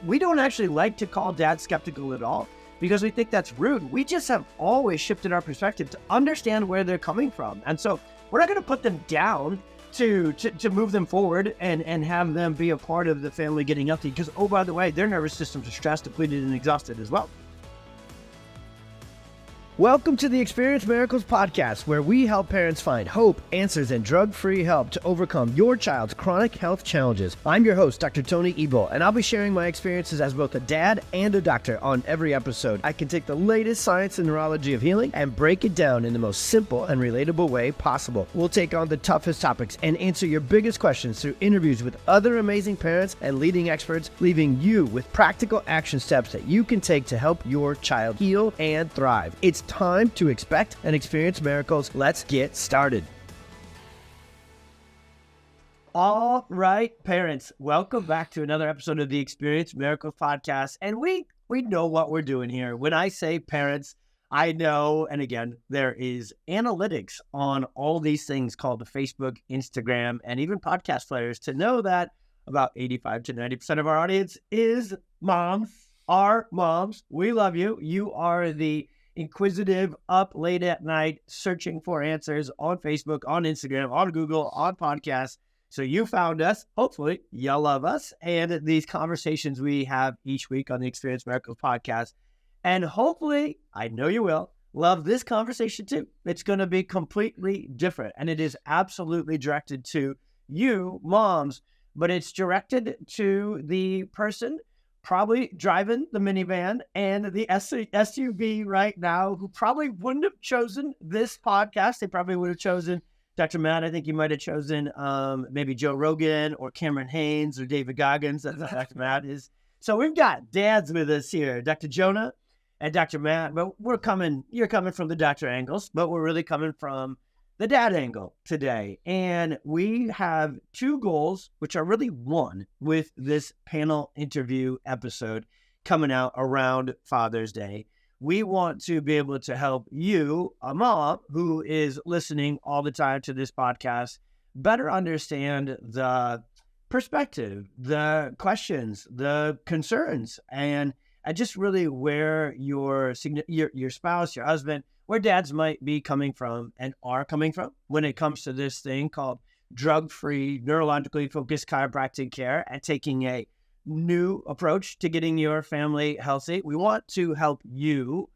we don't actually like to call dad skeptical at all because we think that's rude. We just have always shifted our perspective to understand where they're coming from. And so we're not going to put them down to move them forward and have them be a part of the family getting healthy because, oh, by the way, their nervous systems are stressed, depleted, and exhausted as well. Welcome to the Experience Miracles podcast, where we help parents find hope, answers, and drug-free help to overcome your child's chronic health challenges. I'm your host, Dr. Tony Ebel, and I'll be sharing my experiences as both a dad and a doctor on every episode. I can take the latest science and neurology of healing and break it down in the most simple and relatable way possible. We'll take on the toughest topics and answer your biggest questions through interviews with other amazing parents and leading experts, leaving you with practical action steps that you can take to help your child heal and thrive. It's time to expect and experience miracles. Let's get started. All right, parents, welcome back to another episode of the Experience Miracles podcast. And we know what we're doing here. When I say parents, I know, and again, there is analytics on all these things called the Facebook, Instagram, and even podcast players to know that about 85 to 90% of our audience is moms, are moms. We love you. You are the inquisitive, up late at night, searching for answers on Facebook, on Instagram, on Google, on podcasts. So you found us. Hopefully, you love us and these conversations we have each week on the Experience Miracles podcast. And hopefully, I know you will, love this conversation too. It's going to be completely different. And it is absolutely directed to you, moms, but it's directed to the person probably driving the minivan and the SUV right now, who probably wouldn't have chosen this podcast. They probably would have chosen Dr. Matt. I think you might have chosen maybe Joe Rogan or Cameron Haynes or David Goggins, as Dr. Matt is. So we've got dads with us here, Dr. Jonah and Dr. Matt. But you're coming from the doctor angles, but we're really coming from the dad angle today. And we have two goals, which are really one, with this panel interview episode coming out around Father's Day. We want to be able to help you, a mom who is listening all the time to this podcast, better understand the perspective, the questions, the concerns, and just really where your spouse, your husband, where dads might be coming from and are coming from when it comes to this thing called drug-free, neurologically-focused chiropractic care and taking a new approach to getting your family healthy. We want to help you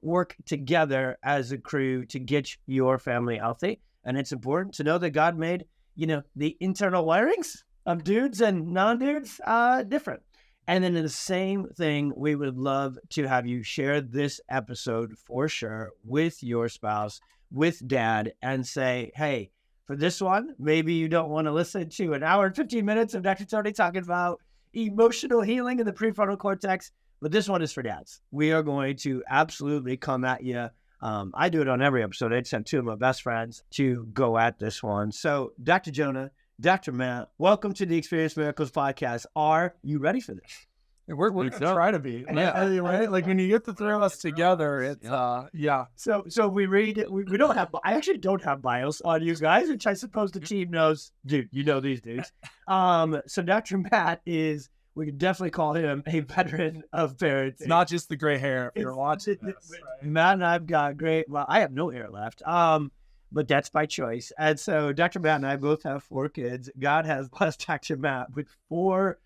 work together as a crew to get your family healthy. And it's important to know that God made, the internal wirings of dudes and non-dudes different. And then in the same thing, we would love to have you share this episode for sure with your spouse, with dad, and say, hey, for this one, maybe you don't want to listen to an hour and 15 minutes of Dr. Tony talking about emotional healing in the prefrontal cortex, but this one is for dads. We are going to absolutely come at you. I do it on every episode. I just have two of my best friends to go at this one. So Dr. Jonah, Dr. Matt, welcome to the Experience Miracles podcast. Are you ready for this? We're going to try to be. Yeah. Right? Like when you get the three of us together, it's, yeah. So we read, we don't have, I actually don't have bios on you guys, which I suppose the team knows. Dude, you know these dudes. So Dr. Matt is, we could definitely call him a veteran of parenting. It's not just the gray hair if you're watching this. Right? Matt and I've got I have no hair left. But that's by choice. And so Dr. Matt and I both have 4 kids. God has blessed Dr. Matt with 4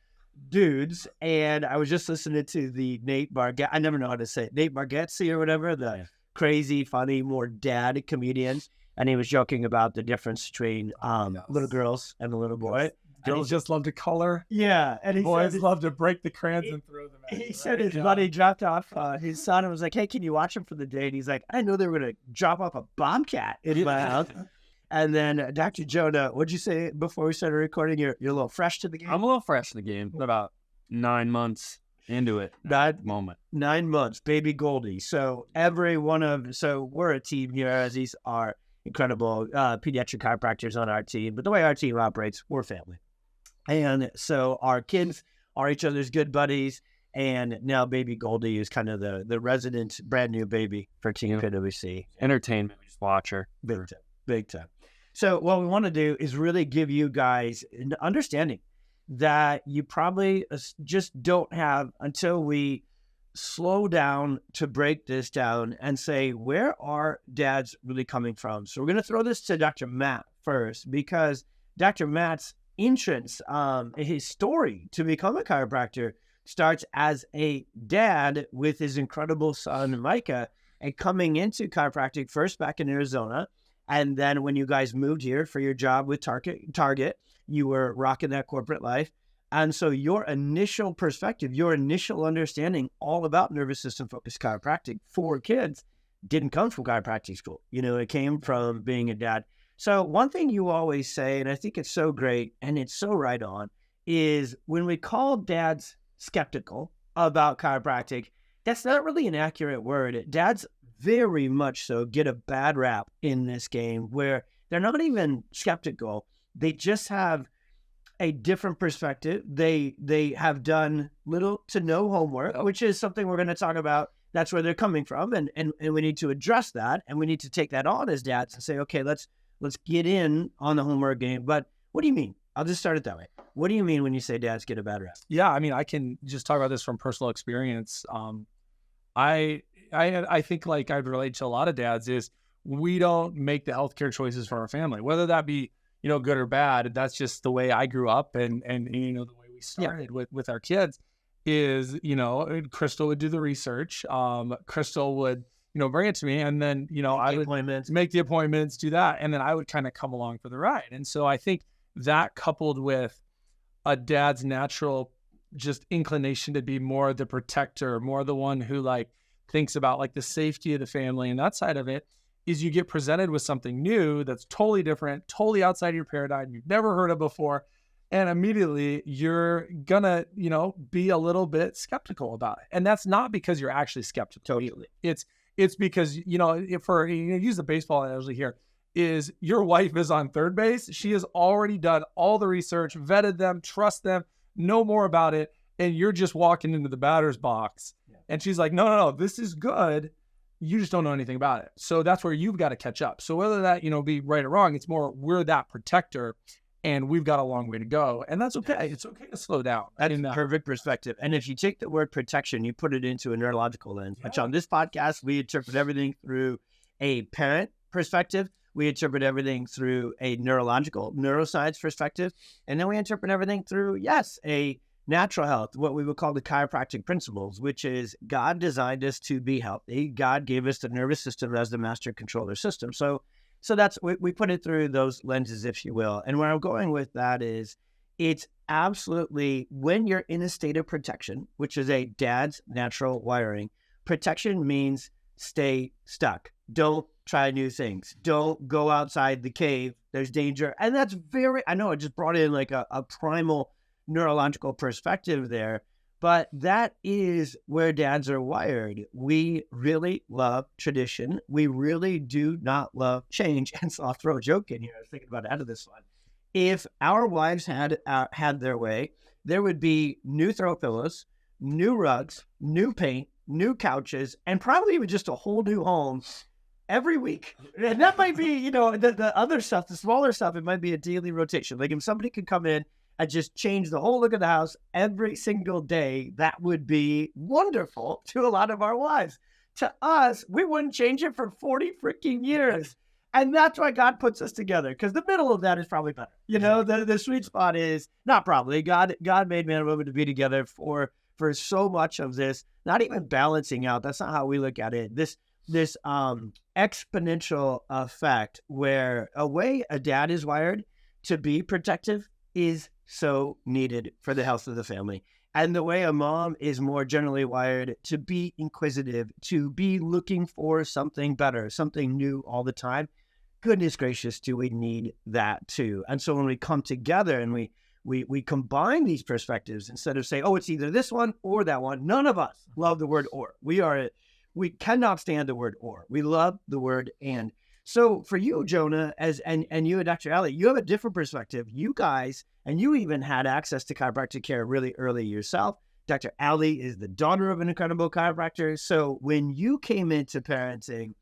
dudes. And I was just listening to the Nate Bargatze, I never know how to say it, Nate Bargatze or whatever, the crazy, funny, more dad comedians. And he was joking about the difference between little girls and the little boy. Girls just love to color. Yeah. And boys love to break the crayons and throw them at He said his buddy dropped off his son and was like, hey, can you watch him for the day? And he's like, I didn't know they were going to drop off a bobcat in my house. And then Dr. Jonah, what'd you say before we started recording? You're a little fresh to the game? I'm a little fresh to the game. About 9 months into it at the moment. 9 months, baby Goldie. So we're a team here, as these are incredible pediatric chiropractors on our team. But the way our team operates, we're family. And so our kids are each other's good buddies. And now baby Goldie is kind of the resident brand new baby for Team PWC. Entertainment, we just watch her. Big time. So what we want to do is really give you guys an understanding that you probably just don't have until we slow down to break this down and say, where are dads really coming from? So we're going to throw this to Dr. Matt first, because Dr. Matt's entrance, his story to become a chiropractor starts as a dad with his incredible son, Micah, and coming into chiropractic first back in Arizona. And then when you guys moved here for your job with Target, you were rocking that corporate life. And so your initial perspective, your initial understanding all about nervous system focused chiropractic for kids didn't come from chiropractic school. It came from being a dad. So one thing you always say, and I think it's so great and it's so right on, is when we call dads skeptical about chiropractic, that's not really an accurate word. Dads very much so get a bad rap in this game where they're not even skeptical. They just have a different perspective. They have done little to no homework, which is something we're going to talk about. That's where they're coming from. And we need to address that. And we need to take that on as dads and say, okay, let's get in on the homework game. But what do you mean? I'll just start it that way. What do you mean when you say dads get a bad rap? Yeah, I mean, I can just talk about this from personal experience. I think, like I relate to a lot of dads, is we don't make the healthcare choices for our family, whether that be, good or bad. That's just the way I grew up, and the way we started with our kids is, Crystal would do the research. Crystal would, bring it to me, and then, I would make the appointments, do that. And then I would kind of come along for the ride. And so I think that, coupled with a dad's natural just inclination to be more the protector, more the one who thinks about the safety of the family and that side of it, is you get presented with something new that's totally different, totally outside of your paradigm you've never heard of before. And immediately you're gonna, be a little bit skeptical about it. And that's not because you're actually skeptical. Totally. It's because, for use the baseball analogy here, is your wife is on third base. She has already done all the research, vetted them, trust them, know more about it. And you're just walking into the batter's box. Yeah. And she's like, no, this is good. You just don't know anything about it. So that's where you've got to catch up. So whether that, be right or wrong, it's more we're that protector and we've got a long way to go. And that's okay. It's okay to slow down. That's a perfect perspective. And if you take the word protection, you put it into a neurological lens, which on this podcast, we interpret everything through a parent perspective. We interpret everything through a neuroscience perspective. And then we interpret everything through, a natural health, what we would call the chiropractic principles, which is God designed us to be healthy. God gave us the nervous system as the master controller system. So that's, we put it through those lenses, if you will. And where I'm going with that is, it's absolutely, when you're in a state of protection, which is a dad's natural wiring, protection means stay stuck. Don't try new things. Don't go outside the cave. There's danger. And that's I know I just brought in a primal neurological perspective there, but that is where dads are wired. We really love tradition. We really do not love change. And so I'll throw a joke in here. I was thinking about out of this one. If our wives had their way, there would be new throw pillows, new rugs, new paint, new couches, and probably even just a whole new home every week. And that might be, the other stuff, the smaller stuff, it might be a daily rotation. Like if somebody could come in and just change the whole look of the house every single day, that would be wonderful to a lot of our wives. To us, we wouldn't change it for 40 freaking years. And that's why God puts us together, because the middle of that is probably better. The sweet spot is not probably. God made man and woman to be together for so much of this, not even balancing out. That's not how we look at it. This exponential effect where a dad is wired to be protective is so needed for the health of the family. And the way a mom is more generally wired to be inquisitive, to be looking for something better, something new all the time. Goodness gracious, do we need that too? And so when we come together and we combine these perspectives, instead of saying, oh, it's either this one or that one, none of us love the word or. We cannot stand the word or. We love the word and. So for you, Jonah, and you and Dr. Ali, you have a different perspective. You guys, and you even had access to chiropractic care really early yourself. Dr. Ali is the daughter of an incredible chiropractor. So when you came into parenting,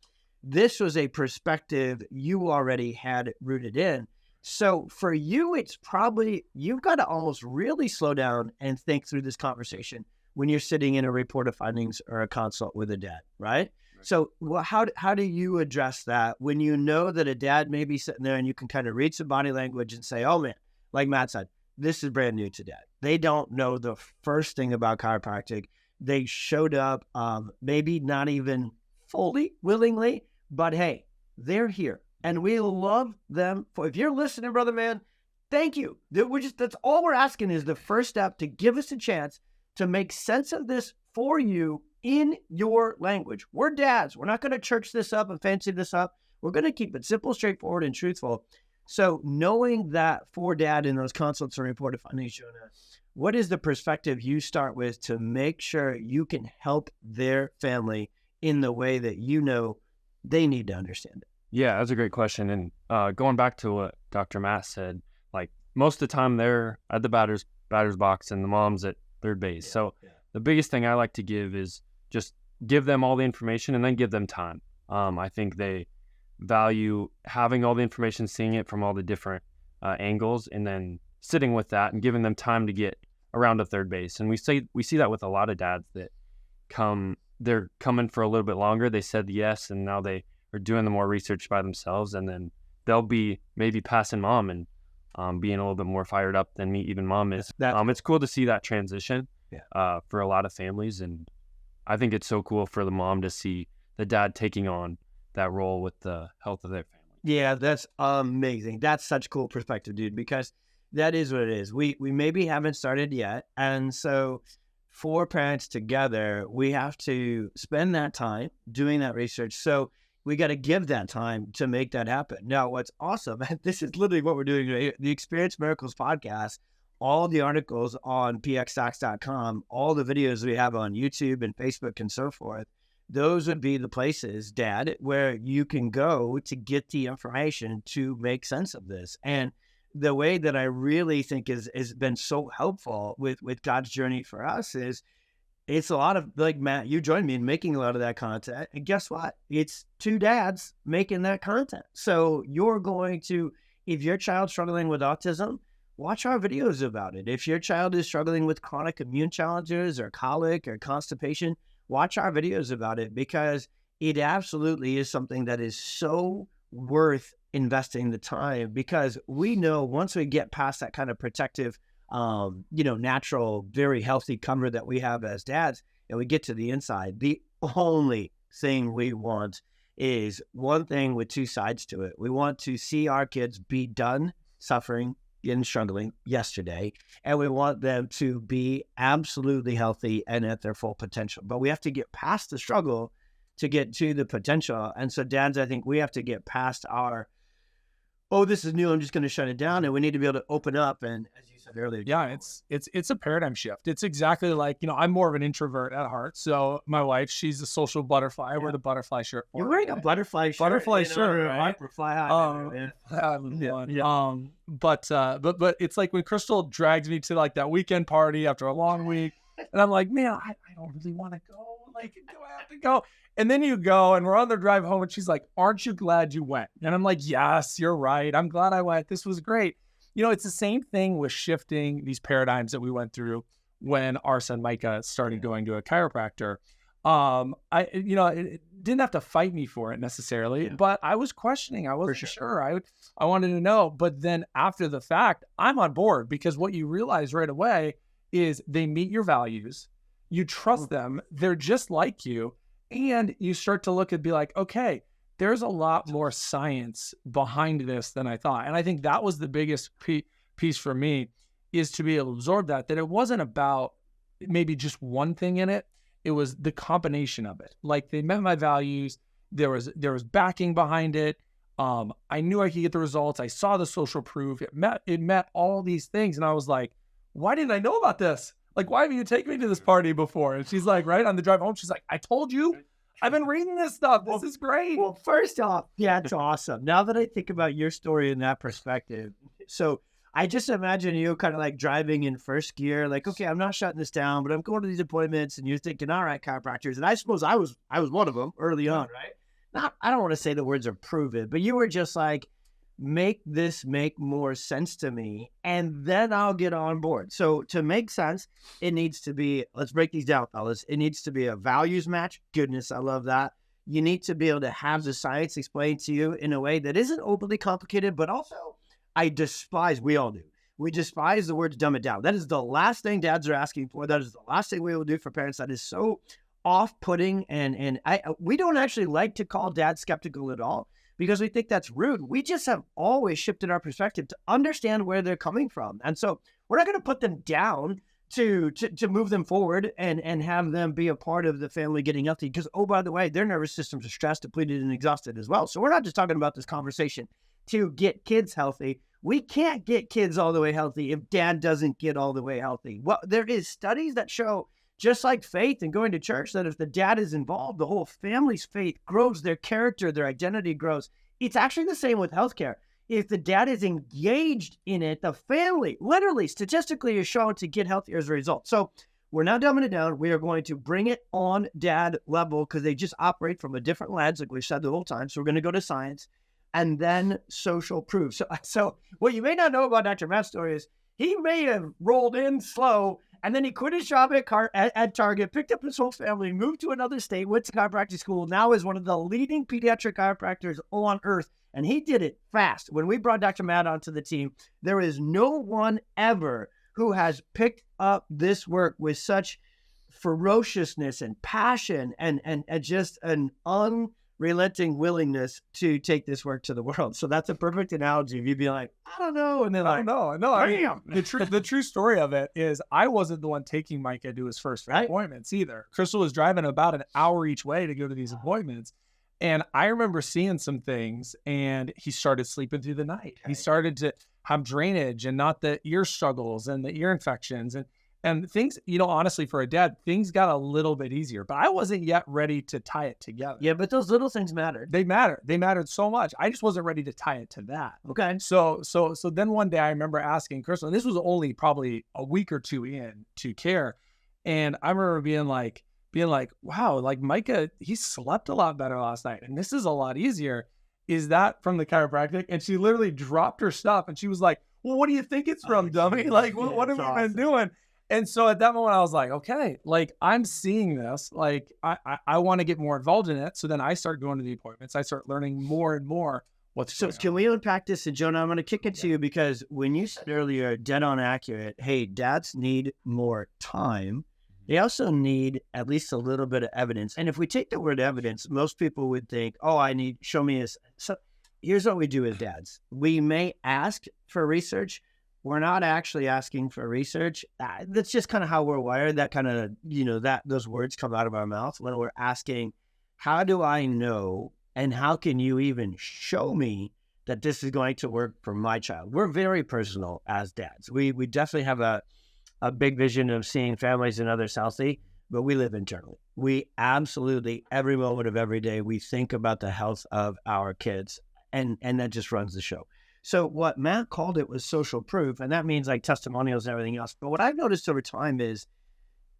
this was a perspective you already had rooted in. So for you, it's probably, you've got to almost really slow down and think through this conversation when you're sitting in a report of findings or a consult with a dad, right? So how do you address that when you know that a dad may be sitting there and you can kind of read some body language and say, oh man, like Matt said, this is brand new to dad. They don't know the first thing about chiropractic. They showed up, maybe not even fully willingly, but hey, they're here. And we love them. If you're listening, brother man, thank you. That's all we're asking is the first step to give us a chance to make sense of this for you in your language. We're dads. We're not going to church this up and fancy this up. We're going to keep it simple, straightforward, and truthful. So knowing that for dad in those consults and reported findings, Jonah, what is the perspective you start with to make sure you can help their family in the way that you know they need to understand it? Yeah, that's a great question. And going back to what Dr. Matt said, like most of the time they're at the batter's box and the mom's at third base. The biggest thing I like to give is just give them all the information and then give them time. I think they value having all the information, seeing it from all the different angles, and then sitting with that and giving them time to get around to third base. And we see that with a lot of dads that they're coming for a little bit longer. They said yes, and now they are doing the more research by themselves, and then they'll be maybe passing mom and being a little bit more fired up than me, even mom is. It's cool to see that transition for a lot of families, and I think it's so cool for the mom to see the dad taking on that role with the health of their family. Yeah, that's amazing. That's such cool perspective, dude, because that is what it is. We maybe haven't started yet, and so for parents together, we have to spend that time doing that research. So we got to give that time to make that happen. Now, what's awesome, and this is literally what we're doing today, the Experience Miracles podcast, all the articles on pxdocs.com, all the videos we have on YouTube and Facebook and so forth, those would be the places, Dad, where you can go to get the information to make sense of this. And the way that I really think has been so helpful with God's journey for us is it's a lot of, like Matt, you joined me in making a lot of that content. And guess what? It's two dads making that content. So you're going to, if your child's struggling with autism, watch our videos about it. If your child is struggling with chronic immune challenges or colic or constipation, watch our videos about it, because it absolutely is something that is so worth investing the time, because we know once we get past that kind of protective, natural, very healthy cover that we have as dads, and we get to the inside, the only thing we want is one thing with two sides to it. We want to see our kids be done suffering and struggling yesterday, and we want them to be absolutely healthy and at their full potential. But we have to get past the struggle to get to the potential. And so dads, I think we have to get past our, oh, this is new, I'm just going to shut it down. And we need to be able to open up. And as you said earlier, yeah, it's a paradigm shift. It's exactly like, I'm more of an introvert at heart. So my wife, she's a social butterfly. I wear the butterfly shirt. You're wearing a butterfly shirt. Butterfly shirt, right? Fly high, But it's like when Crystal drags me to like that weekend party after a long week, and I'm like, man, I don't really want to go. Like, do I have to go? And then you go, and we're on the drive home, and she's like, aren't you glad you went? And I'm like, yes, you're right. I'm glad I went. This was great. It's the same thing with shifting these paradigms that we went through when our son Micah started going to a chiropractor. It didn't have to fight me for it necessarily, but I was questioning. I wasn't sure. I wanted to know. But then after the fact, I'm on board, because what you realize right away is they meet your values. You trust them. They're just like you. And you start to look and be like, okay, there's a lot more science behind this than I thought. And I think that was the biggest piece for me, is to be able to absorb that it wasn't about maybe just one thing in it. It was the combination of it. Like, they met my values. There was backing behind it. I knew I could get the results. I saw the social proof. It met all these things. And I was like, why didn't I know about this? Like, why haven't you taken me to this party before? And she's like, right on the drive home, she's like, I told you, I've been reading this stuff. This is great. Well, first off, yeah, it's awesome. Now that I think about your story in that perspective, so I just imagine you kind of like driving in first gear, like, okay, I'm not shutting this down, but I'm going to these appointments, and you're thinking, all right, chiropractors. And I suppose I was one of them early on, right? I don't want to say the words are proven, but you were just like, make this make more sense to me, and then I'll get on board. So to make sense, it needs to be, let's break these down, fellas. It needs to be a values match. Goodness, I love that. You need to be able to have the science explained to you in a way that isn't overly complicated, but also we all do. We despise the word to dumb it down. That is the last thing dads are asking for. That is the last thing we will do for parents. That is so off-putting, and we don't actually like to call dad skeptical at all because we think that's rude. We just have always shifted our perspective to understand where they're coming from. And so we're not going to put them down to move them forward and have them be a part of the family getting healthy because, oh, by the way, their nervous systems are stressed, depleted, and exhausted as well. So we're not just talking about this conversation to get kids healthy. We can't get kids all the way healthy if dad doesn't get all the way healthy. Well, there is studies that show, just like faith and going to church, that if the dad is involved, the whole family's faith grows, their character, their identity grows. It's actually the same with healthcare. If the dad is engaged in it, the family, literally, statistically, is shown to get healthier as a result. So we're now dumbing it down. We are going to bring it on dad level because they just operate from a different lens, like we've said the whole time. So we're going to go to science and then social proof. So what you may not know about Dr. Matt's story is he may have rolled in slow, and then he quit his job at Target, picked up his whole family, moved to another state, went to chiropractic school, now is one of the leading pediatric chiropractors on earth. And he did it fast. When we brought Dr. Matt onto the team, there is no one ever who has picked up this work with such ferociousness and passion and just an unrelenting willingness to take this work to the world. So that's a perfect analogy. If you'd be like, I don't know. And then I know. I mean, the true story of it is I wasn't the one taking Micah to his first appointments either. Crystal was driving about an hour each way to go to these appointments. And I remember seeing some things, and he started sleeping through the night. He started to have drainage and not the ear struggles and the ear infections and things, honestly, for a dad, things got a little bit easier, but I wasn't yet ready to tie it together. Yeah, but those little things mattered. They mattered. They mattered so much. I just wasn't ready to tie it to that. Okay. So then one day I remember asking Crystal, and this was only probably a week or two in to care. And I remember being like, wow, like Micah, he slept a lot better last night. And this is a lot easier. Is that from the chiropractic? And she literally dropped her stuff and she was like, well, what do you think it's from, dummy? Like, what have we been doing? And so at that moment I was like, okay, like I'm seeing this, like I want to get more involved in it. So then I start going to the appointments. I start learning more and more what's going on. Can we unpack this? And Jonah, I'm going to kick it to you because when you said earlier, dead on accurate, hey, dads need more time. They also need at least a little bit of evidence. And if we take the word evidence, most people would think, show me this. So here's what we do as dads. We may ask for research. We're not actually asking for research. That's just kind of how we're wired. That kind of, those words come out of our mouth when we're asking, how do I know? And how can you even show me that this is going to work for my child? We're very personal as dads. We definitely have a big vision of seeing families and others healthy, but we live internally. We absolutely, every moment of every day, we think about the health of our kids, and that just runs the show. So what Matt called it was social proof, and that means like testimonials and everything else. But what I've noticed over time is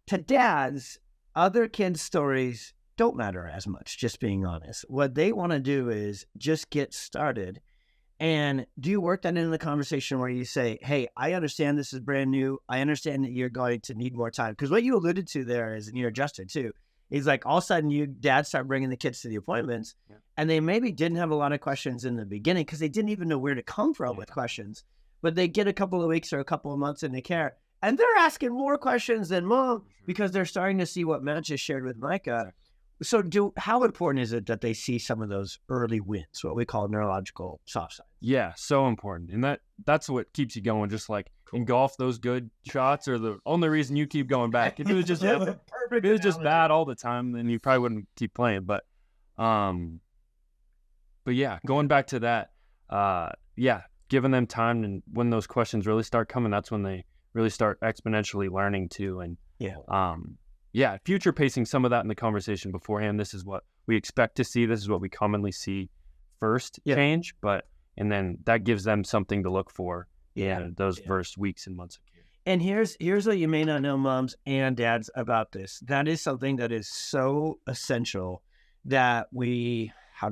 to dads, other kids' stories don't matter as much, just being honest. What they want to do is just get started. And do you work that into the conversation where you say, hey, I understand this is brand new. I understand that you're going to need more time. Because what you alluded to there is, and you're adjusted too, is like all of a sudden you dads start bringing the kids to the appointments and they maybe didn't have a lot of questions in the beginning because they didn't even know where to come from with questions. But they get a couple of weeks or a couple of months in the care and they're asking more questions than mom because they're starting to see what Matt just shared with Micah. So how important is it that they see some of those early wins, what we call neurological soft side? Yeah, so important. And that's what keeps you going. Just like in golf, those good shots are the only reason you keep going back. If it was just bad all the time, then you probably wouldn't keep playing. But yeah, going back to that, giving them time, and when those questions really start coming, that's when they really start exponentially learning too. And future pacing some of that in the conversation beforehand. This is what we expect to see. This is what we commonly see first change, and then that gives them something to look for in those first weeks and months of care. And here's what you may not know, moms and dads, about this. That is something that is so essential that we as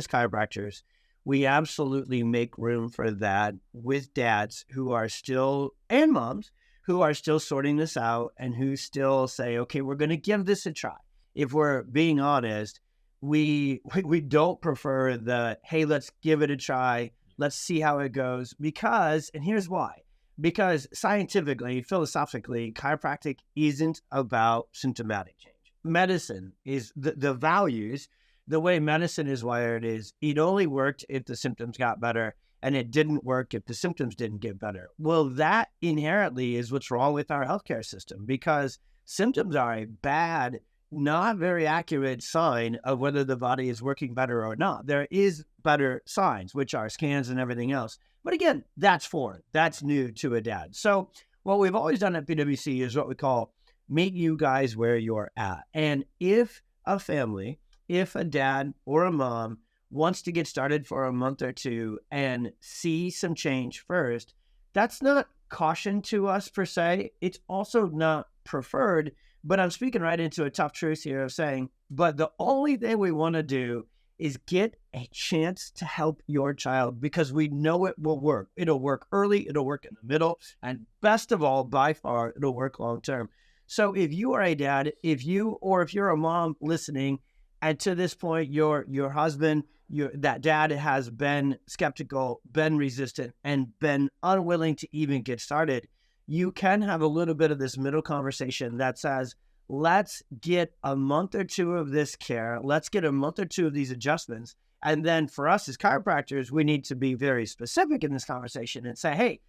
chiropractors, we absolutely make room for that with dads who are still, and moms, who are still sorting this out and who still say, okay, we're going to give this a try. If we're being honest, we don't prefer the, hey, let's give it a try. Let's see how it goes. Because, and here's why, because scientifically, philosophically, chiropractic isn't about symptomatic change. Medicine is the values, the way medicine is wired is it only worked if the symptoms got better, and it didn't work if the symptoms didn't get better. Well, that inherently is what's wrong with our healthcare system, because symptoms are a bad, not very accurate sign of whether the body is working better or not. There is better signs, which are scans and everything else. But again, that's foreign. That's new to a dad. So what we've always done at PWC is what we call meet you guys where you're at. And if a family, if a dad or a mom wants to get started for a month or two and see some change first, that's not caution to us per se. It's also not preferred, but I'm speaking right into a tough truth here of saying, but the only thing we want to do is get a chance to help your child, because we know it will work. It'll work early, it'll work in the middle, and best of all, by far, it'll work long term. So if you are a dad, if you're a mom listening, and to this point, your husband, that dad has been skeptical, been resistant, and been unwilling to even get started, you can have a little bit of this middle conversation that says, let's get a month or two of this care. Let's get a month or two of these adjustments. And then for us as chiropractors, we need to be very specific in this conversation and say, hey,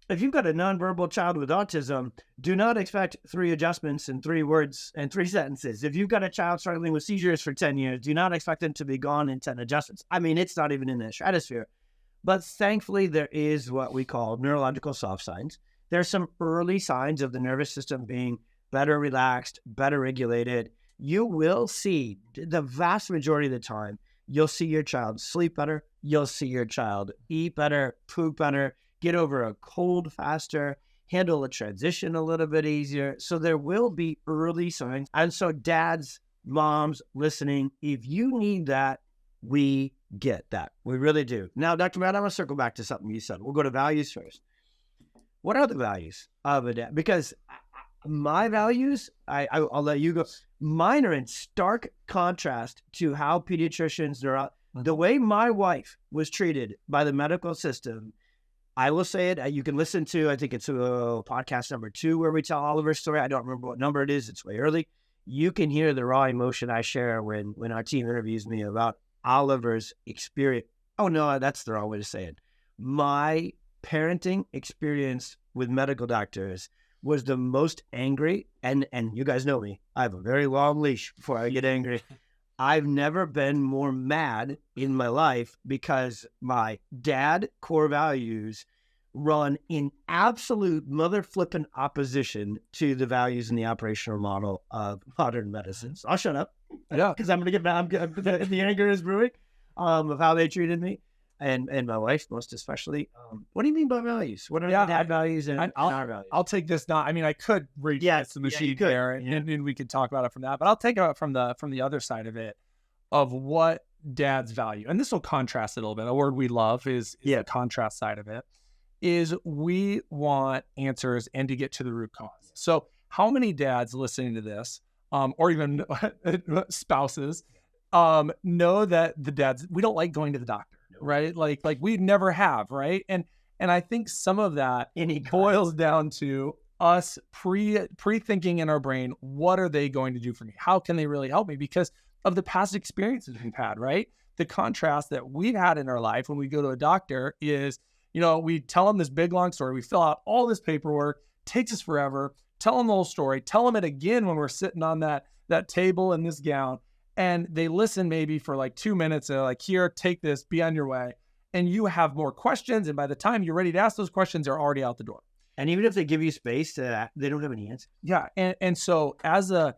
if you've got a nonverbal child with autism, do not expect 3 adjustments in 3 words and 3 sentences. If you've got a child struggling with seizures for 10 years, do not expect them to be gone in 10 adjustments. I mean, it's not even in the stratosphere. But thankfully, there is what we call neurological soft signs. There's some early signs of the nervous system being better relaxed, better regulated. You will see, the vast majority of the time, you'll see your child sleep better. You'll see your child eat better, poop better, get over a cold faster, handle a transition a little bit easier. So there will be early signs. And so dads, moms listening, if you need that, we get that. We really do. Now, Dr. Matt, I'm going to circle back to something you said. We'll go to values first. What are the values of a dad? Because my values, I'll let you go. Mine are in stark contrast to how pediatricians, the way my wife was treated by the medical system. I will say it. You can listen to, I think it's podcast number 2 where we tell Oliver's story. I don't remember what number it is. It's way early. You can hear the raw emotion I share when our team interviews me about Oliver's experience. Oh, no, that's the wrong way to say it. My parenting experience with medical doctors was the most angry, and you guys know me. I have a very long leash before I get angry. I've never been more mad in my life because my dad core values run in absolute mother flipping opposition to the values in the operational model of modern medicine. So I'll shut up. Yeah, because I'm going to get mad. The anger is brewing of how they treated me. And my wife, most especially. What do you mean by values? What are dad values and our values? I'll take this now. I mean, I could read the machine there, and we could talk about it from that. But I'll take it from the other side of it, of what dads value. And this will contrast it a little bit. A word we love is the contrast side of it. Is we want answers and to get to the root cause. So how many dads listening to this, or even spouses, know that the dads, we don't like going to the doctor. Right? Like we never have, right? And I think some of that boils down to us pre-thinking in our brain, what are they going to do for me? How can they really help me? Because of the past experiences we've had, right? The contrast that we've had in our life when we go to a doctor is, we tell them this big long story, we fill out all this paperwork, takes us forever, tell them the whole story, tell them it again when we're sitting on that table in this gown. And they listen maybe for like 2 minutes. And they're like, here, take this, be on your way. And you have more questions. And by the time you're ready to ask those questions, they're already out the door. And even if they give you space, they don't have any answer. Yeah. And so as a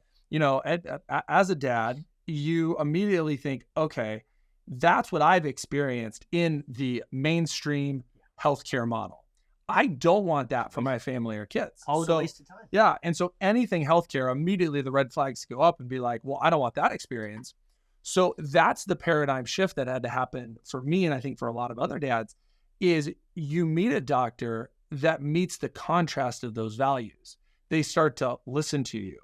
dad, you immediately think, okay, that's what I've experienced in the mainstream healthcare model. I don't want that for my family or kids. Always a waste of time. Yeah. And so anything healthcare, immediately the red flags go up and be like, well, I don't want that experience. So that's the paradigm shift that had to happen for me, and I think for a lot of other dads, is you meet a doctor that meets the contrast of those values. They start to listen to you.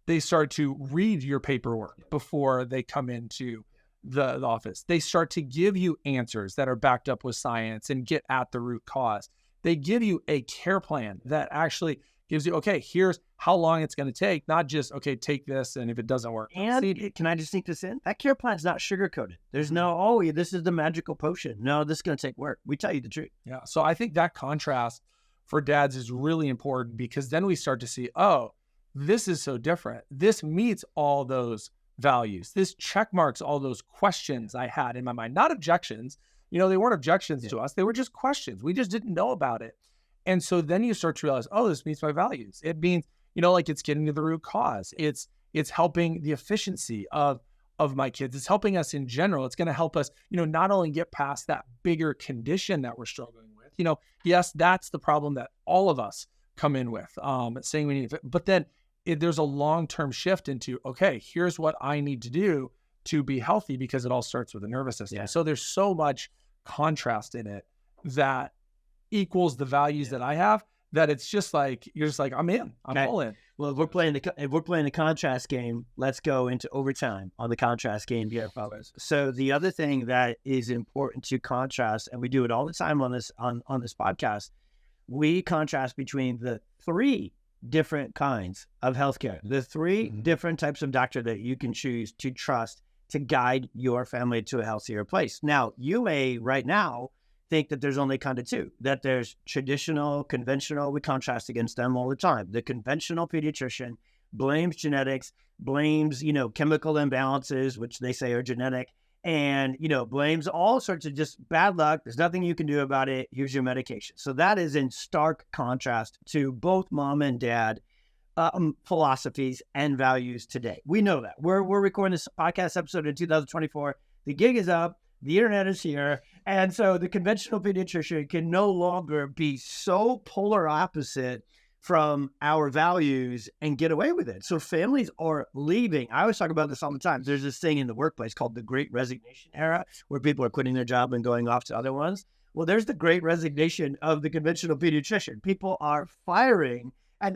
They start to read your paperwork before they come into the office. They start to give you answers that are backed up with science and get at the root cause. They give you a care plan that actually gives you, okay, here's how long it's going to take, not just, okay, take this, and if it doesn't work. And can I just sneak this in? That care plan's not sugar-coated. There's no, oh, this is the magical potion. No, this is going to take work. We tell you the truth. Yeah. So I think that contrast for dads is really important, because then we start to see, oh, this is so different. This meets all those values. This check marks all those questions I had in my mind, not objections. They weren't objections to us. They were just questions. We just didn't know about it. And so then you start to realize, oh, this meets my values. It means, like it's getting to the root cause. It's helping the efficiency of my kids. It's helping us in general. It's going to help us, not only get past that bigger condition that we're struggling with. Yes, that's the problem that all of us come in with, saying we need it. But then there's a long-term shift into, okay, here's what I need to do to be healthy, because it all starts with the nervous system. Yeah. So there's so much contrast in it that equals the values that I have, that it's just like, you're just like, I'm in, I'm all in. Well, if we're playing the contrast game, let's go into overtime on the contrast game here, fellas. So the other thing that is important to contrast, and we do it all the time on this podcast, we contrast between the 3 different kinds of healthcare, the 3 different types of doctor that you can choose to trust to guide your family to a healthier place. Now, you may right now think that there's only kind of 2, that there's traditional, conventional. We contrast against them all the time. The conventional pediatrician blames genetics, blames, chemical imbalances, which they say are genetic, and, blames all sorts of just bad luck. There's nothing you can do about it. Here's your medication. So that is in stark contrast to both mom and dad philosophies and values today. We know that. We're recording this podcast episode in 2024. The gig is up. The internet is here. And so the conventional pediatrician can no longer be so polar opposite from our values and get away with it. So families are leaving. I always talk about this all the time. There's this thing in the workplace called the Great Resignation era, where people are quitting their job and going off to other ones. Well, there's the Great Resignation of the conventional pediatrician. People are firing.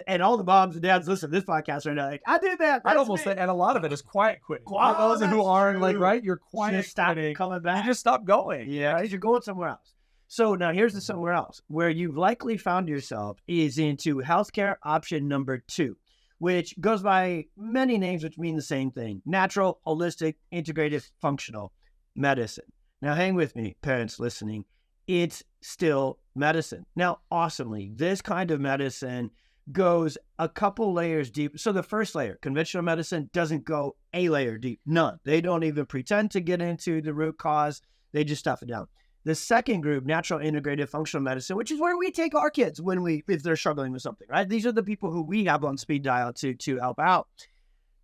And all the moms and dads listen to this podcast right now, like, I did that. I'd almost say, and a lot of it is quiet quitting. Those who aren't like, you're quiet quitting. Coming back. You just stop going. Yeah, right? You're going somewhere else. So now here's the somewhere else where you've likely found yourself is into healthcare option number 2, which goes by many names, which mean the same thing: natural, holistic, integrative, functional medicine. Now hang with me, parents listening. It's still medicine. Now, awesomely, this kind of medicine goes a couple layers deep. So the first layer, conventional medicine, doesn't go a layer deep. None. They don't even pretend to get into the root cause. They just stuff it down. The second group, natural, integrative, functional medicine, which is where we take our kids if they're struggling with something, right? These are the people who we have on speed dial to help out.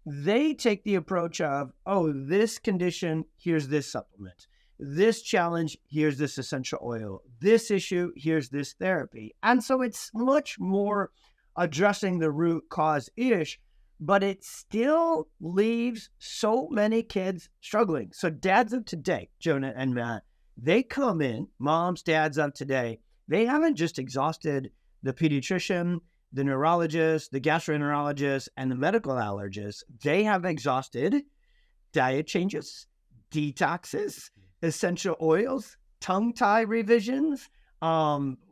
They take the approach of, oh, this condition, here's this supplement. This challenge, here's this essential oil. This issue, here's this therapy. And so it's much more addressing the root cause-ish, but it still leaves so many kids struggling. So dads of today, Jonah and Matt, they come in, moms, dads of today, they haven't just exhausted the pediatrician, the neurologist, the gastroenterologist, and the medical allergist. They have exhausted diet changes, detoxes, essential oils, tongue tie revisions,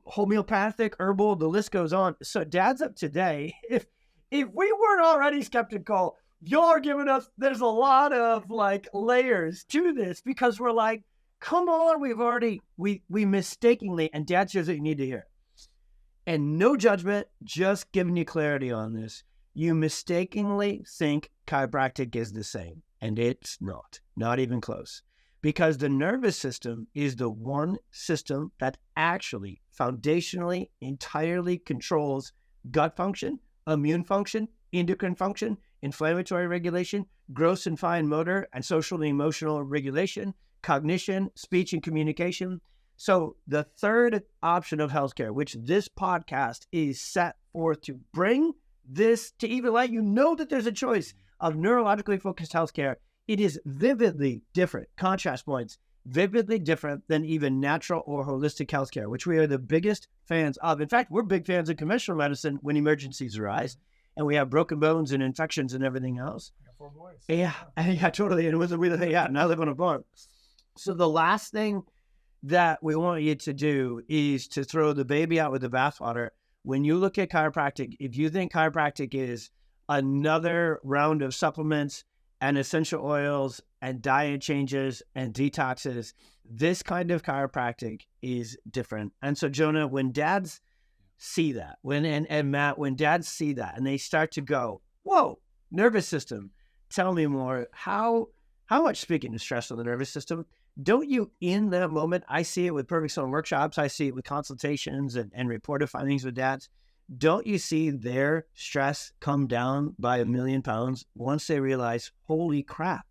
homeopathic, herbal, the list goes on. So dads of today, if we weren't already skeptical, y'all are giving us, there's a lot of layers to this, because we're like, come on, we mistakenly, and dads, here's what you need to hear. And no judgment, just giving you clarity on this. You mistakenly think chiropractic is the same, and it's not even close. Because the nervous system is the one system that actually foundationally entirely controls gut function, immune function, endocrine function, inflammatory regulation, gross and fine motor and social and emotional regulation, cognition, speech and communication. So the third option of healthcare, which this podcast is set forth to bring this to even let you know that there's a choice of neurologically focused healthcare, It is vividly different, contrast points, vividly different than even natural or holistic healthcare, which we are the biggest fans of. In fact, we're big fans of conventional medicine when emergencies arise and we have broken bones and infections and everything else. I got 4 boys. Yeah, totally. And and I live on a farm. So the last thing that we want you to do is to throw the baby out with the bathwater. When you look at chiropractic, if you think chiropractic is another round of supplements and essential oils and diet changes and detoxes, this kind of chiropractic is different. And so, Jonah, when dads see that, and Matt, when dads see that and they start to go, whoa, nervous system, tell me more. How much, speaking of stress on the nervous system, don't you, in that moment, I see it with Perfect Storm workshops, I see it with consultations and reported findings with dads, don't you see their stress come down by 1 million pounds once they realize, holy crap,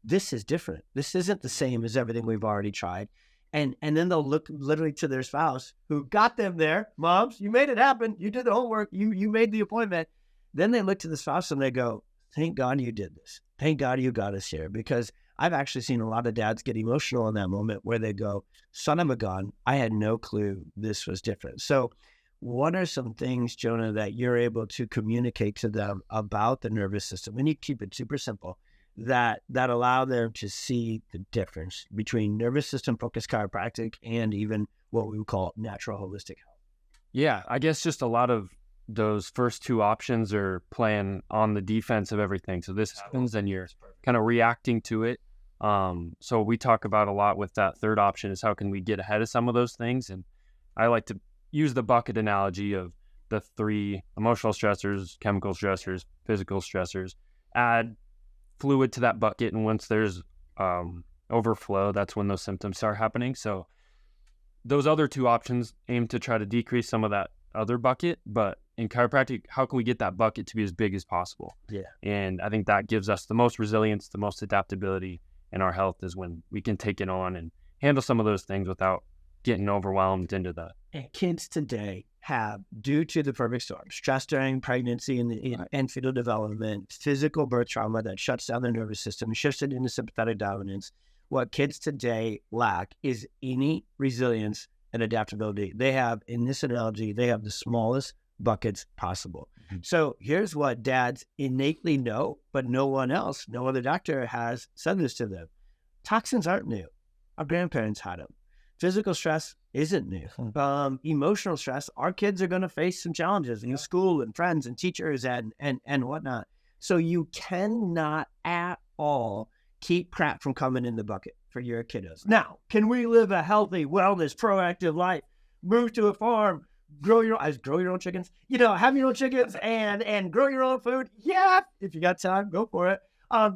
this is different. This isn't the same as everything we've already tried. And then they'll look literally to their spouse who got them there. Moms, you made it happen. You did the homework. You made the appointment. Then they look to the spouse and they go, thank God you did this. Thank God you got us here. Because I've actually seen a lot of dads get emotional in that moment where they go, son of a gun, I had no clue this was different. So what are some things, Jonah, that you're able to communicate to them about the nervous system? And you keep it super simple, that allow them to see the difference between nervous system focused chiropractic and even what we would call natural holistic health. Yeah, I guess just a lot of those first 2 options are playing on the defense of everything. So this happens and you're kind of reacting to it. So we talk about a lot with that third option is how can we get ahead of some of those things? And I like to use the bucket analogy of the 3 emotional stressors, chemical stressors, physical stressors, add fluid to that bucket. And once there's overflow, that's when those symptoms start happening. So those other 2 options aim to try to decrease some of that other bucket. But in chiropractic, how can we get that bucket to be as big as possible? Yeah. And I think that gives us the most resilience, the most adaptability in our health is when we can take it on and handle some of those things without getting overwhelmed into that. And kids today have, due to the perfect storm, stress during pregnancy and fetal development, physical birth trauma that shuts down their nervous system, shifts it into sympathetic dominance. What kids today lack is any resilience and adaptability. They have, in this analogy, they have the smallest buckets possible. Mm-hmm. So here's what dads innately know, but no one else, no other doctor has said this to them. Toxins aren't new. Our grandparents had them. Physical stress isn't new. Emotional stress, our kids are going to face some challenges in school and friends and teachers and whatnot. So you cannot at all keep crap from coming in the bucket for your kiddos. Now, can we live a healthy, wellness, proactive life, move to a farm, grow your own chickens, have your own chickens and grow your own food? Yeah, if you got time, go for it.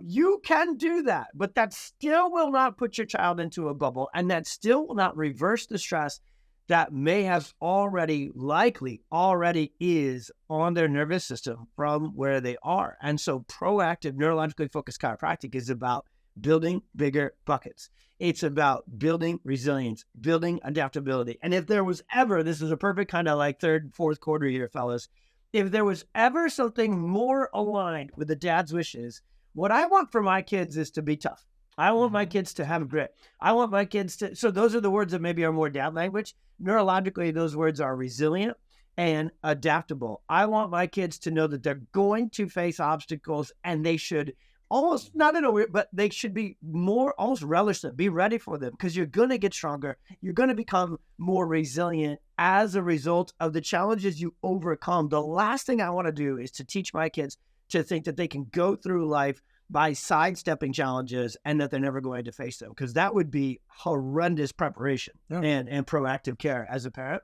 You can do that, but that still will not put your child into a bubble, and that still will not reverse the stress that may have likely already is on their nervous system from where they are. And so proactive neurologically focused chiropractic is about building bigger buckets. It's about building resilience, building adaptability. And if there was ever, this is a perfect kind of like 3rd, 4th quarter here, fellas, if there was ever something more aligned with the dad's wishes, what I want for my kids is to be tough. I want my kids to have grit. I want my kids to, so those are the words that maybe are more dad language. Neurologically, those words are resilient and adaptable. I want my kids to know that they're going to face obstacles and they should almost, not in a weird, but they should be more, almost relish them, be ready for them, because you're going to get stronger. You're going to become more resilient as a result of the challenges you overcome. The last thing I want to do is to teach my kids to think that they can go through life by sidestepping challenges and that they're never going to face them, because that would be horrendous preparation and proactive care as a parent.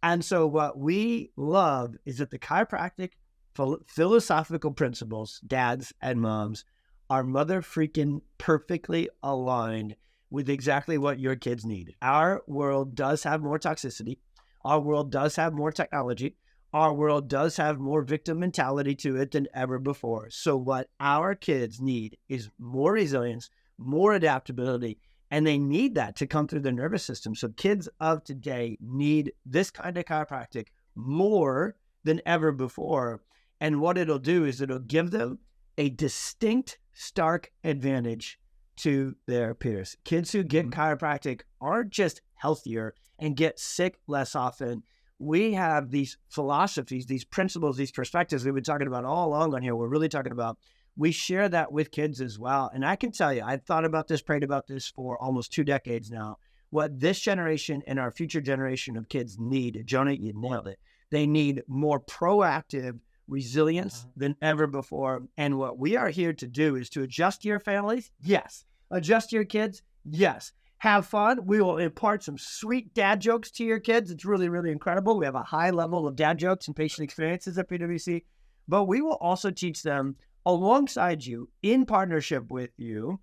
And so what we love is that the chiropractic philosophical principles, dads and moms, are mother freaking perfectly aligned with exactly what your kids need. Our world does have more toxicity. Our world does have more technology. Our world does have more victim mentality to it than ever before. So what our kids need is more resilience, more adaptability, and they need that to come through their nervous system. So kids of today need this kind of chiropractic more than ever before. And what it'll do is it'll give them a distinct stark advantage to their peers. Kids who get chiropractic aren't just healthier and get sick less often. We have these philosophies, these principles, these perspectives we've been talking about all along on here. We're really talking about, we share that with kids as well. And I can tell you, I've thought about this, prayed about this for almost 2 decades now. What this generation and our future generation of kids need, Jonah, you nailed it. They need more proactive resilience than ever before. And what we are here to do is to adjust your families. Yes. Adjust your kids. Yes. Have fun. We will impart some sweet dad jokes to your kids. It's really, really incredible. We have a high level of dad jokes and patient experiences at PWC, but we will also teach them alongside you, in partnership with you,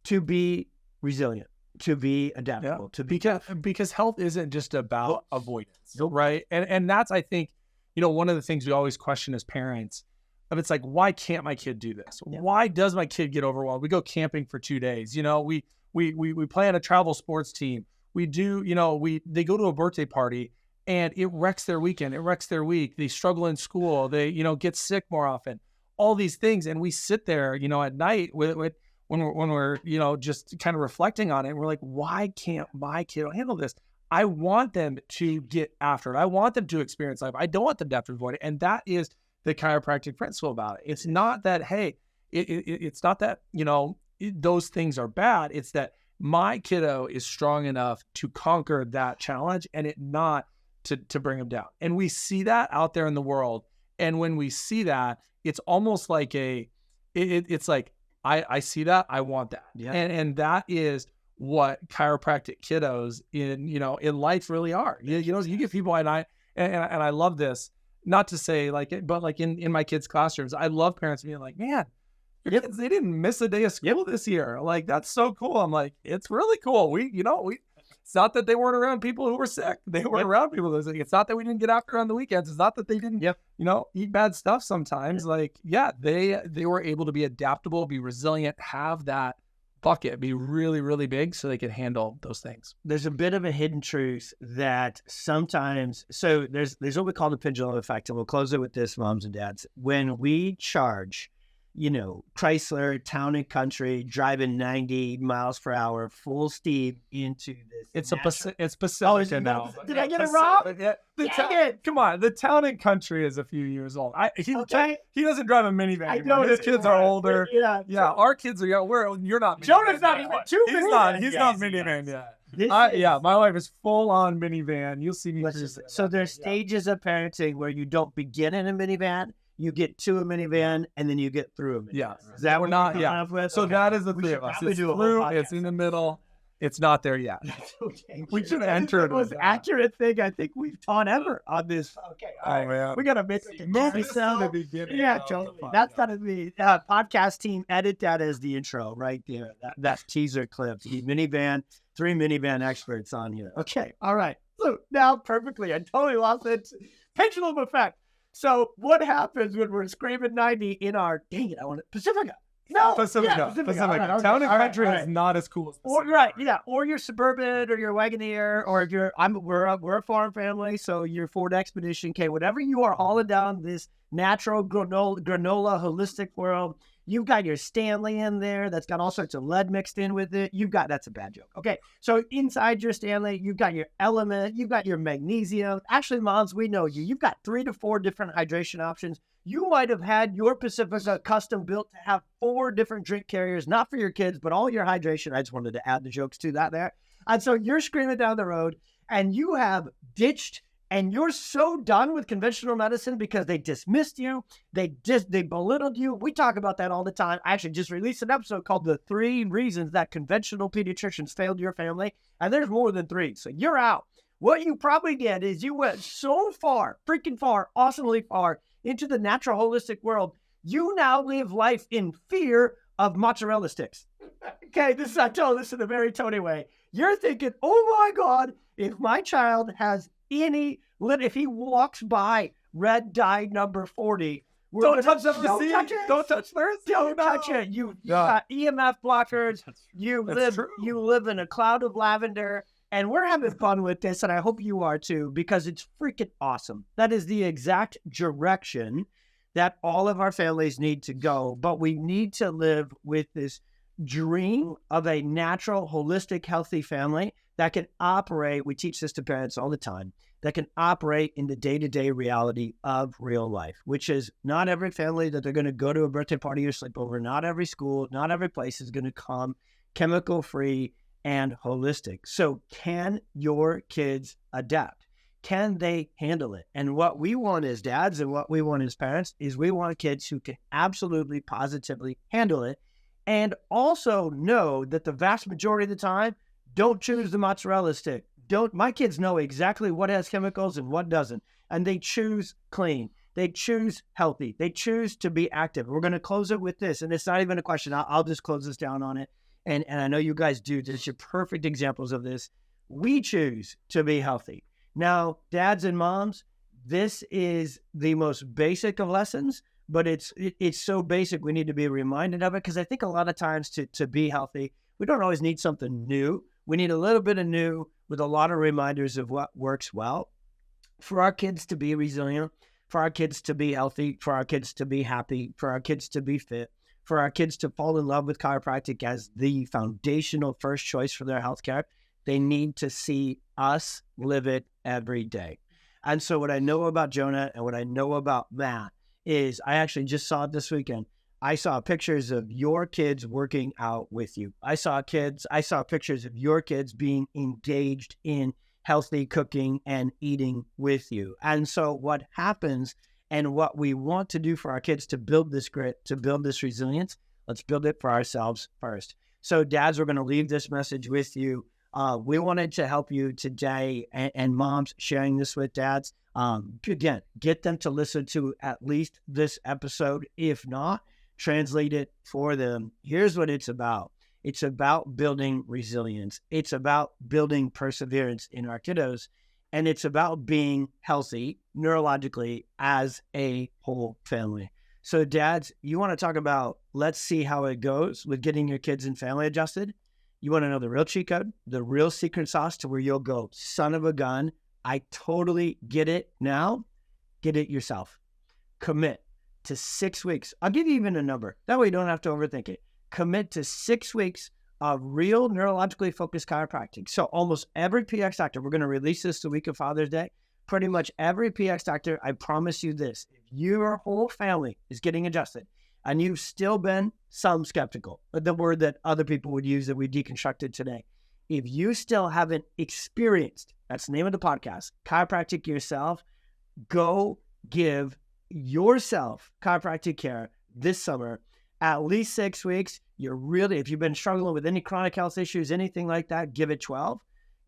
to be resilient, to be adaptable, to be because health isn't just about avoidance, right? And that's, I think, one of the things we always question as parents. Of it's like, why can't my kid do this? Yeah. Why does my kid get overwhelmed? We go camping for 2 days. We play on a travel sports team. We do, they go to a birthday party and it wrecks their weekend. It wrecks their week. They struggle in school. They, get sick more often. All these things. And we sit there, at night when we're, just kind of reflecting on it. And we're like, why can't my kid handle this? I want them to get after it. I want them to experience life. I don't want them to have to avoid it. And that is the chiropractic principle about it. It's not that, hey, it's not that, those things are bad. It's that my kiddo is strong enough to conquer that challenge and it not to bring him down. And we see that out there in the world. And when we see that, it's almost like it's like, I see that, I want that. Yeah. And that is what chiropractic kiddos in life really are. You get people, and I love this, not to say like it, but like in my kids' classrooms, I love parents being like, man, your kids, they didn't miss a day of school this year. Like, that's so cool. I'm like, it's really cool. It's not that they weren't around people who were sick. They were around people who were sick. It's not that we didn't get after on the weekends. It's not that they didn't, eat bad stuff sometimes. Like, they were able to be adaptable, be resilient, have that bucket be really, really big so they could handle those things. There's a bit of a hidden truth that sometimes, so there's what we call the pendulum effect, and we'll close it with this, moms and dads. When we charge, Chrysler, town and country, driving 90 miles per hour, full speed into this. It's Pacific now. Did I get it wrong? Come on, the town and country is a few years old. He doesn't drive a minivan. I know his kids are older. Yeah. Our kids are young. You're not. Jonah's not even too. He's not minivan yet. My wife is full on minivan. You'll see me. So there's stages of parenting where you don't begin in a minivan. You get to a minivan, and then you get through a minivan. Yeah. Is that what we're not? Yeah. So that is the three of us. It's through. It's in the middle. It's not there yet. Okay. We should enter it. The most accurate thing I think we've taught ever on this. Okay. Oh, man. We got to make a movie sound at the beginning. Yeah, totally. That's got to be podcast team. Edit that as the intro right there. That teaser clip. The minivan. 3 minivan experts on here. Okay. All right. So now perfectly. I totally lost it. Pendulum effect. So what happens when we're screaming 90 in our, Pacifica? No. Pacifica. Right, town and country is not as cool as Pacifica. Or your Suburban or your Wagoneer, or if we're a farm family, so your Ford Expedition, whatever you are hauling down this natural granola holistic world. You've got your Stanley in there that's got all sorts of lead mixed in with it. That's a bad joke. Okay, so inside your Stanley, you've got your Element, you've got your magnesium. Actually, moms, we know you. You've got 3 to 4 different hydration options. You might have had your Pacifica custom built to have 4 different drink carriers, not for your kids, but all your hydration. I just wanted to add the jokes to that there. And so you're screaming down the road, and you have ditched. And you're so done with conventional medicine because they dismissed you. They belittled you. We talk about that all the time. I actually just released an episode called The 3 Reasons That Conventional Pediatricians Failed Your Family. And there's more than 3. So you're out. What you probably did is you went so far, freaking far, awesomely far into the natural holistic world. You now live life in fear of mozzarella sticks. Okay, I told this in a very Tony way. You're thinking, oh my God, if my child has if he walks by red dye number 40, don't touch them to see. Don't touch theirs. Don't touch it. You got EMF blockers. You live in a cloud of lavender, and we're having fun with this, and I hope you are too, because it's freaking awesome. That is the exact direction that all of our families need to go, but we need to live with this dream of a natural, holistic, healthy family that can operate. We teach this to parents all the time, that can operate in the day-to-day reality of real life, which is not every family that they're going to go to a birthday party or sleepover, not every school, not every place is going to come chemical-free and holistic. So can your kids adapt? Can they handle it? And what we want as dads and what we want as parents is we want kids who can absolutely, positively handle it, and also know that the vast majority of the time, don't choose the mozzarella stick. My kids know exactly what has chemicals and what doesn't. And they choose clean. They choose healthy. They choose to be active. We're going to close it with this. And it's not even a question. I'll just close this down on it. And I know you guys do. This are perfect examples of this. We choose to be healthy. Now, dads and moms, this is the most basic of lessons, but it's so basic we need to be reminded of it, because I think a lot of times to be healthy, we don't always need something new. We need a little bit of new with a lot of reminders of what works well for our kids to be resilient, for our kids to be healthy, for our kids to be happy, for our kids to be fit, for our kids to fall in love with chiropractic as the foundational first choice for their healthcare. They need to see us live it every day. And so what I know about Jonah and what I know about Matt is, I actually just saw it this weekend. I saw pictures of your kids working out with you. I saw pictures of your kids being engaged in healthy cooking and eating with you. And so what happens and what we want to do for our kids to build this grit, to build this resilience, let's build it for ourselves first. So dads, we're going to leave this message with you. We wanted to help you today, and moms sharing this with dads. Again, get them to listen to at least this episode. If not, translate it for them. Here's what it's about. It's about building resilience. It's about building perseverance in our kiddos. And it's about being healthy neurologically as a whole family. So dads, you want to talk about, let's see how it goes with getting your kids and family adjusted. You want to know the real cheat code, the real secret sauce to where you'll go, son of a gun, I totally get it now. Get it yourself. Commit to 6 weeks. I'll give you even a number. That way you don't have to overthink it. Commit to 6 weeks of real neurologically focused chiropractic. So almost every PX doctor, we're going to release this the week of Father's Day. Pretty much every PX doctor, I promise you this, if your whole family is getting adjusted and you've still been some skeptical, the word that other people would use that we deconstructed today, if you still haven't experienced, that's the name of the podcast, chiropractic yourself, go give yourself chiropractic care this summer, at least 6 weeks. If you've been struggling with any chronic health issues, anything like that, give it 12.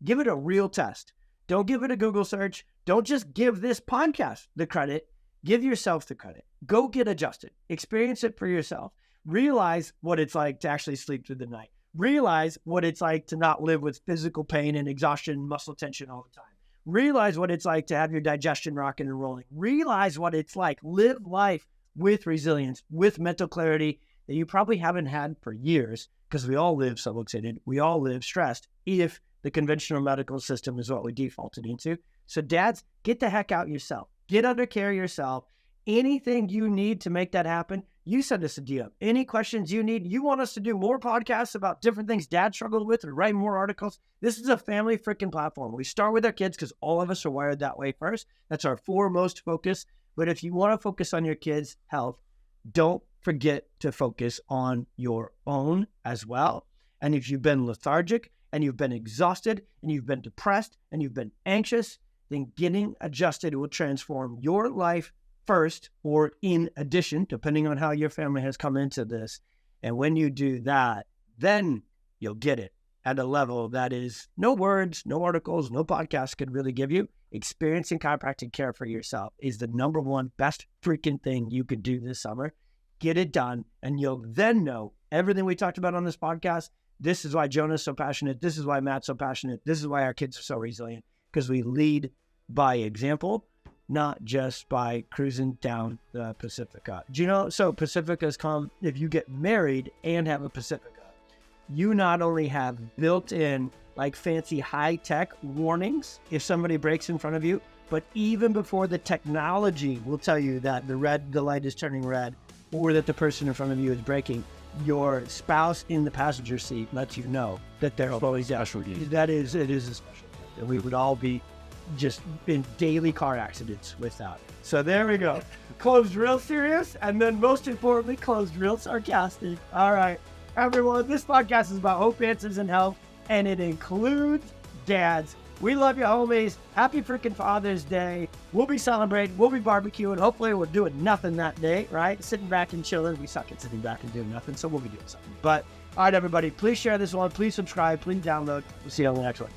Give it a real test. Don't give it a Google search. Don't just give this podcast the credit. Give yourself the credit. Go get adjusted. Experience it for yourself. Realize what it's like to actually sleep through the night. Realize what it's like to not live with physical pain and exhaustion and muscle tension all the time. Realize what it's like to have your digestion rocking and rolling. Realize what it's like. Live life with resilience, with mental clarity that you probably haven't had for years, because we all live subluxated. We all live stressed if the conventional medical system is what we defaulted into. So dads, get the heck out yourself. Get under care yourself. Anything you need to make that happen, you send us a DM. Any questions you need, you want us to do more podcasts about different things dad struggled with or write more articles. This is a family freaking platform. We start with our kids because all of us are wired that way first. That's our foremost focus. But if you want to focus on your kids' health, don't forget to focus on your own as well. And if you've been lethargic and you've been exhausted and you've been depressed and you've been anxious, then getting adjusted will transform your life first, or in addition, depending on how your family has come into this. And when you do that, then you'll get it at a level that is no words, no articles, no podcasts could really give you. Experiencing chiropractic care for yourself is the number one best freaking thing you could do this summer. Get it done, and you'll then know everything we talked about on this podcast. This is why Jonah's so passionate. This is why Matt's so passionate. This is why our kids are so resilient, because we lead by example, not just by cruising down the Pacifica. Do you know, so Pacificas come, if you get married and have a Pacifica, you not only have built-in like fancy high-tech warnings if somebody breaks in front of you, But even before the technology will tell you that the light is turning red, or that the person in front of you is braking, your spouse in the passenger seat lets you know that they're slowing down. It is a special gift. And we would all be just in daily car accidents without it. So there we go. Closed real serious, and then most importantly, closed real sarcastic. All right, everyone, this podcast is about hope, answers, and health, and it includes dads. We love you, homies. Happy freaking Father's Day. We'll be celebrating. We'll be barbecuing. Hopefully, we're doing nothing that day, right? Sitting back and chilling. We suck at sitting back and doing nothing, so we'll be doing something. But, all right, everybody, please share this one. Please subscribe. Please download. We'll see you on the next one.